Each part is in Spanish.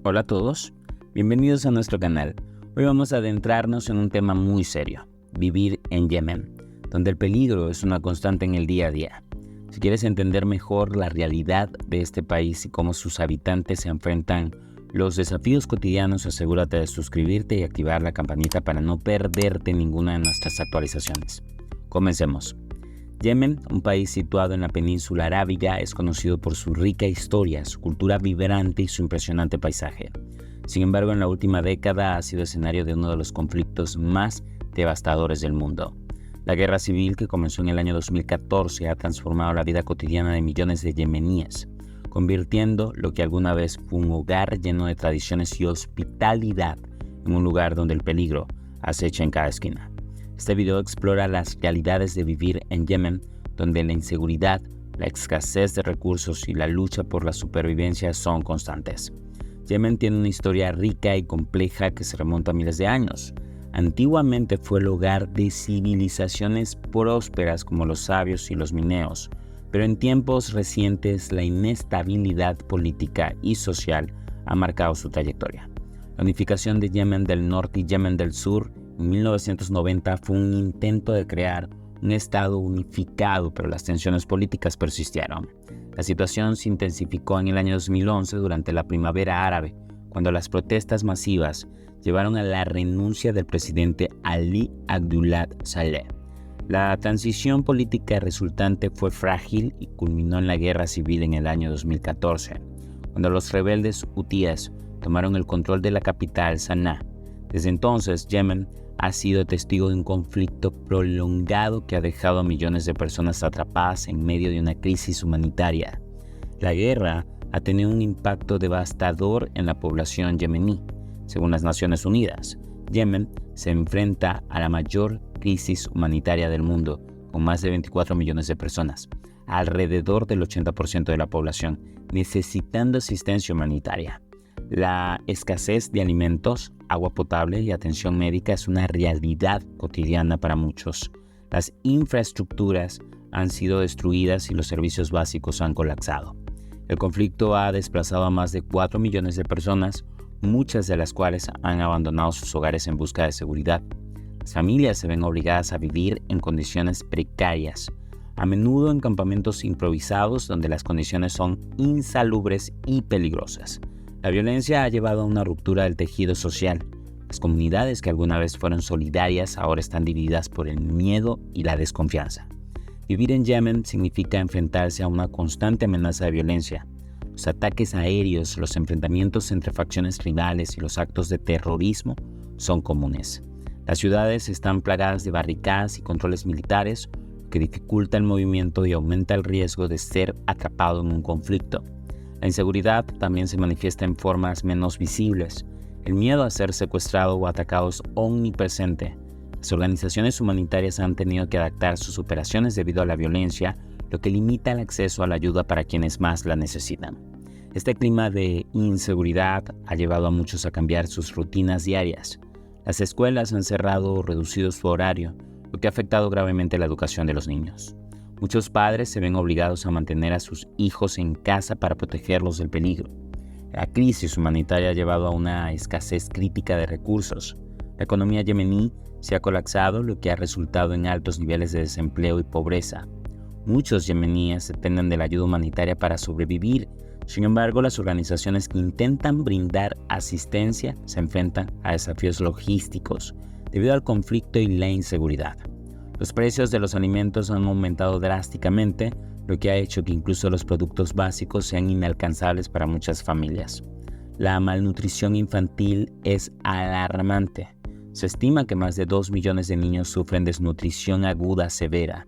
Hola a todos, bienvenidos a nuestro canal. Hoy vamos a adentrarnos en un tema muy serio, vivir en Yemen, donde el peligro es una constante en el día a día. Si quieres entender mejor la realidad de este país y cómo sus habitantes se enfrentan los desafíos cotidianos, asegúrate de suscribirte y activar la campanita para no perderte ninguna de nuestras actualizaciones. Comencemos. Yemen, un país situado en la península arábiga, es conocido por su rica historia, su cultura vibrante y su impresionante paisaje. Sin embargo, en la última década ha sido escenario de uno de los conflictos más devastadores del mundo. La guerra civil, que comenzó en el año 2014, ha transformado la vida cotidiana de millones de yemeníes, convirtiendo lo que alguna vez fue un hogar lleno de tradiciones y hospitalidad en un lugar donde el peligro acecha en cada esquina. Este video explora las realidades de vivir en Yemen, donde la inseguridad, la escasez de recursos y la lucha por la supervivencia son constantes. Yemen tiene una historia rica y compleja que se remonta a miles de años. Antiguamente fue el hogar de civilizaciones prósperas como los sabios y los mineos, pero en tiempos recientes la inestabilidad política y social ha marcado su trayectoria. La unificación de Yemen del Norte y Yemen del Sur en 1990 fue un intento de crear un estado unificado, pero las tensiones políticas persistieron. La situación se intensificó en el año 2011 durante la primavera árabe, cuando las protestas masivas llevaron a la renuncia del presidente Ali Abdullah Saleh. La transición política resultante fue frágil y culminó en la guerra civil en el año 2014, cuando los rebeldes hutíes tomaron el control de la capital, Sanaa. Desde entonces, Yemen ha sido testigo de un conflicto prolongado que ha dejado a millones de personas atrapadas en medio de una crisis humanitaria. La guerra ha tenido un impacto devastador en la población yemení. Según las Naciones Unidas, Yemen se enfrenta a la mayor crisis humanitaria del mundo, con más de 24 millones de personas, alrededor del 80% de la población, necesitando asistencia humanitaria. La escasez de alimentos, agua potable y atención médica es una realidad cotidiana para muchos. Las infraestructuras han sido destruidas y los servicios básicos han colapsado. El conflicto ha desplazado a más de 4 millones de personas, muchas de las cuales han abandonado sus hogares en busca de seguridad. Las familias se ven obligadas a vivir en condiciones precarias, a menudo en campamentos improvisados donde las condiciones son insalubres y peligrosas. La violencia ha llevado a una ruptura del tejido social. Las comunidades que alguna vez fueron solidarias ahora están divididas por el miedo y la desconfianza. Vivir en Yemen significa enfrentarse a una constante amenaza de violencia. Los ataques aéreos, los enfrentamientos entre facciones rivales y los actos de terrorismo son comunes. Las ciudades están plagadas de barricadas y controles militares, lo que dificulta el movimiento y aumenta el riesgo de ser atrapado en un conflicto. La inseguridad también se manifiesta en formas menos visibles. El miedo a ser secuestrado o atacado es omnipresente. Las organizaciones humanitarias han tenido que adaptar sus operaciones debido a la violencia, lo que limita el acceso a la ayuda para quienes más la necesitan. Este clima de inseguridad ha llevado a muchos a cambiar sus rutinas diarias. Las escuelas han cerrado o reducido su horario, lo que ha afectado gravemente la educación de los niños. Muchos padres se ven obligados a mantener a sus hijos en casa para protegerlos del peligro. La crisis humanitaria ha llevado a una escasez crítica de recursos. La economía yemení se ha colapsado, lo que ha resultado en altos niveles de desempleo y pobreza. Muchos yemeníes dependen de la ayuda humanitaria para sobrevivir. Sin embargo, las organizaciones que intentan brindar asistencia se enfrentan a desafíos logísticos debido al conflicto y la inseguridad. Los precios de los alimentos han aumentado drásticamente, lo que ha hecho que incluso los productos básicos sean inalcanzables para muchas familias. La malnutrición infantil es alarmante. Se estima que más de 2 millones de niños sufren desnutrición aguda severa.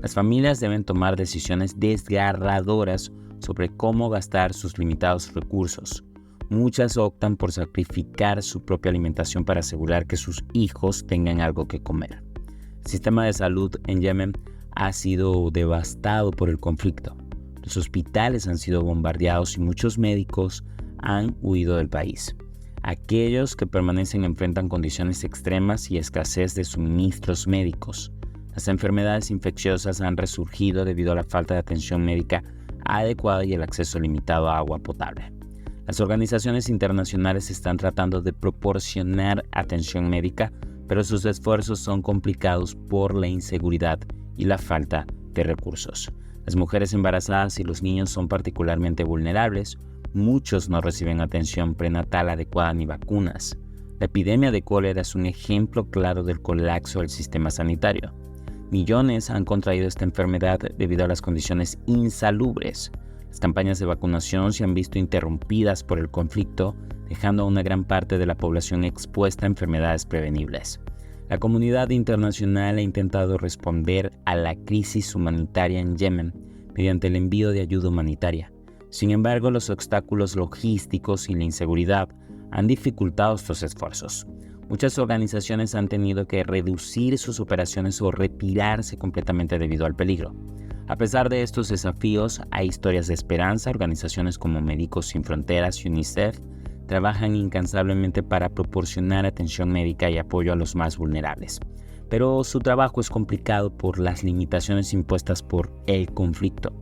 Las familias deben tomar decisiones desgarradoras sobre cómo gastar sus limitados recursos. Muchas optan por sacrificar su propia alimentación para asegurar que sus hijos tengan algo que comer. El sistema de salud en Yemen ha sido devastado por el conflicto. Los hospitales han sido bombardeados y muchos médicos han huido del país. Aquellos que permanecen enfrentan condiciones extremas y escasez de suministros médicos. Las enfermedades infecciosas han resurgido debido a la falta de atención médica adecuada y el acceso limitado a agua potable. Las organizaciones internacionales están tratando de proporcionar atención médica, pero sus esfuerzos son complicados por la inseguridad y la falta de recursos. Las mujeres embarazadas y los niños son particularmente vulnerables. Muchos no reciben atención prenatal adecuada ni vacunas. La epidemia de cólera es un ejemplo claro del colapso del sistema sanitario. Millones han contraído esta enfermedad debido a las condiciones insalubres. Las campañas de vacunación se han visto interrumpidas por el conflicto, dejando a una gran parte de la población expuesta a enfermedades prevenibles. La comunidad internacional ha intentado responder a la crisis humanitaria en Yemen mediante el envío de ayuda humanitaria. Sin embargo, los obstáculos logísticos y la inseguridad han dificultado estos esfuerzos. Muchas organizaciones han tenido que reducir sus operaciones o retirarse completamente debido al peligro. A pesar de estos desafíos, hay historias de esperanza. Organizaciones como Médicos Sin Fronteras y UNICEF trabajan incansablemente para proporcionar atención médica y apoyo a los más vulnerables. Pero su trabajo es complicado por las limitaciones impuestas por el conflicto.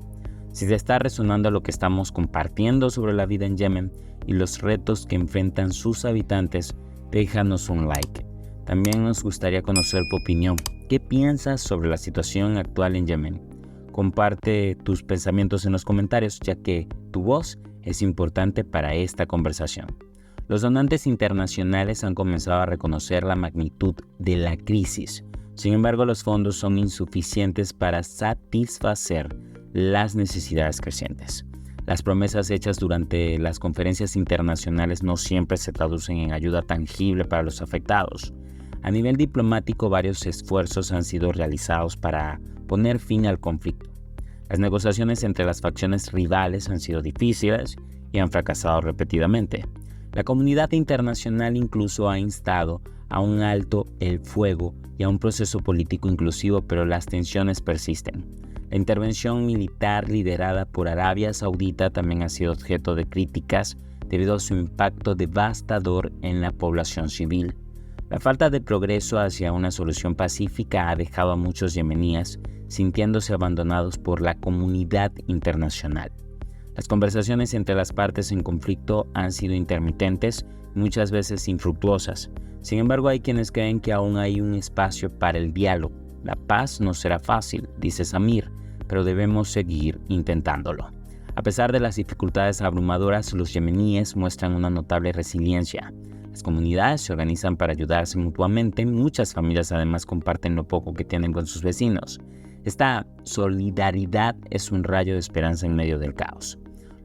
Si te está resonando lo que estamos compartiendo sobre la vida en Yemen y los retos que enfrentan sus habitantes, déjanos un like. También nos gustaría conocer tu opinión. ¿Qué piensas sobre la situación actual en Yemen? Comparte tus pensamientos en los comentarios, ya que tu voz es importante para esta conversación. Los donantes internacionales han comenzado a reconocer la magnitud de la crisis. Sin embargo, los fondos son insuficientes para satisfacer las necesidades crecientes. Las promesas hechas durante las conferencias internacionales no siempre se traducen en ayuda tangible para los afectados. A nivel diplomático, varios esfuerzos han sido realizados para poner fin al conflicto. Las negociaciones entre las facciones rivales han sido difíciles y han fracasado repetidamente. La comunidad internacional incluso ha instado a un alto el fuego y a un proceso político inclusivo, pero las tensiones persisten. La intervención militar liderada por Arabia Saudita también ha sido objeto de críticas debido a su impacto devastador en la población civil. La falta de progreso hacia una solución pacífica ha dejado a muchos yemeníes sintiéndose abandonados por la comunidad internacional. Las conversaciones entre las partes en conflicto han sido intermitentes y muchas veces infructuosas. Sin embargo, hay quienes creen que aún hay un espacio para el diálogo. La paz no será fácil, dice Samir, pero debemos seguir intentándolo. A pesar de las dificultades abrumadoras, los yemeníes muestran una notable resiliencia. Las comunidades se organizan para ayudarse mutuamente. Muchas familias además comparten lo poco que tienen con sus vecinos. Esta solidaridad es un rayo de esperanza en medio del caos.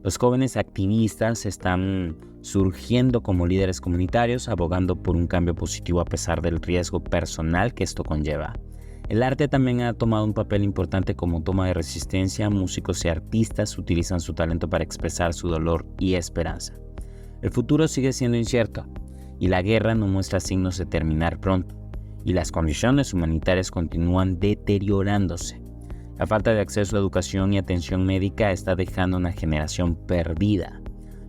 Los jóvenes activistas están surgiendo como líderes comunitarios, abogando por un cambio positivo a pesar del riesgo personal que esto conlleva. El arte también ha tomado un papel importante como toma de resistencia. Músicos y artistas utilizan su talento para expresar su dolor y esperanza. El futuro sigue siendo incierto y la guerra no muestra signos de terminar pronto, y las condiciones humanitarias continúan deteriorándose. La falta de acceso a educación y atención médica está dejando una generación perdida.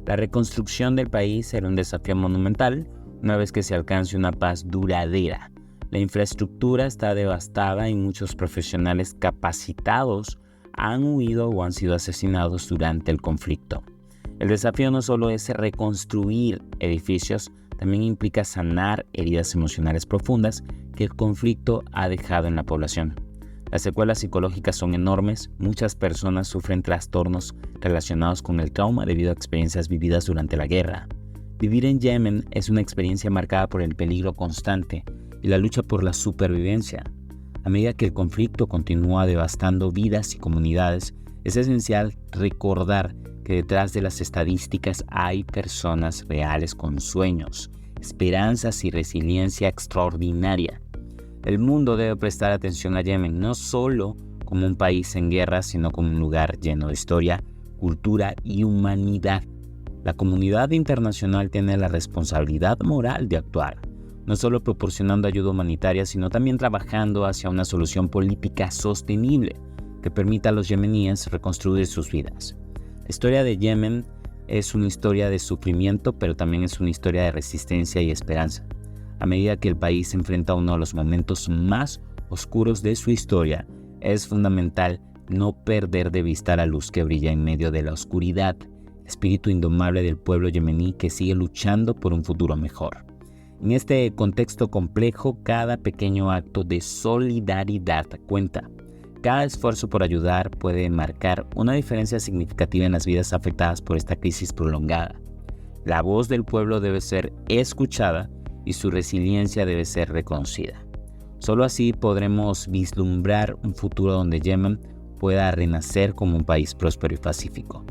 La reconstrucción del país será un desafío monumental una vez que se alcance una paz duradera. La infraestructura está devastada y muchos profesionales capacitados han huido o han sido asesinados durante el conflicto. El desafío no solo es reconstruir edificios, también implica sanar heridas emocionales profundas que el conflicto ha dejado en la población. Las secuelas psicológicas son enormes. Muchas personas sufren trastornos relacionados con el trauma debido a experiencias vividas durante la guerra. Vivir en Yemen es una experiencia marcada por el peligro constante y la lucha por la supervivencia. A medida que el conflicto continúa devastando vidas y comunidades, es esencial recordar que detrás de las estadísticas hay personas reales con sueños, esperanzas y resiliencia extraordinaria. El mundo debe prestar atención a Yemen no solo como un país en guerra, sino como un lugar lleno de historia, cultura y humanidad. La comunidad internacional tiene la responsabilidad moral de actuar, no solo proporcionando ayuda humanitaria, sino también trabajando hacia una solución política sostenible que permita a los yemeníes reconstruir sus vidas. La historia de Yemen es una historia de sufrimiento, pero también es una historia de resistencia y esperanza. A medida que el país se enfrenta a uno de los momentos más oscuros de su historia, es fundamental no perder de vista la luz que brilla en medio de la oscuridad. espíritu indomable del pueblo yemení que sigue luchando por un futuro mejor. En este contexto complejo, cada pequeño acto de solidaridad cuenta. Cada esfuerzo por ayudar puede marcar una diferencia significativa en las vidas afectadas por esta crisis prolongada. La voz del pueblo debe ser escuchada y su resiliencia debe ser reconocida. Solo así podremos vislumbrar un futuro donde Yemen pueda renacer como un país próspero y pacífico.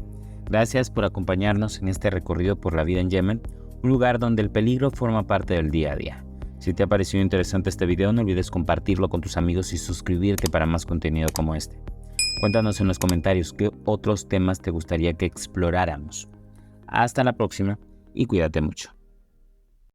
Gracias por acompañarnos en este recorrido por la vida en Yemen, un lugar donde el peligro forma parte del día a día. Si te ha parecido interesante este video, no olvides compartirlo con tus amigos y suscribirte para más contenido como este. Cuéntanos en los comentarios qué otros temas te gustaría que exploráramos. Hasta la próxima y cuídate mucho.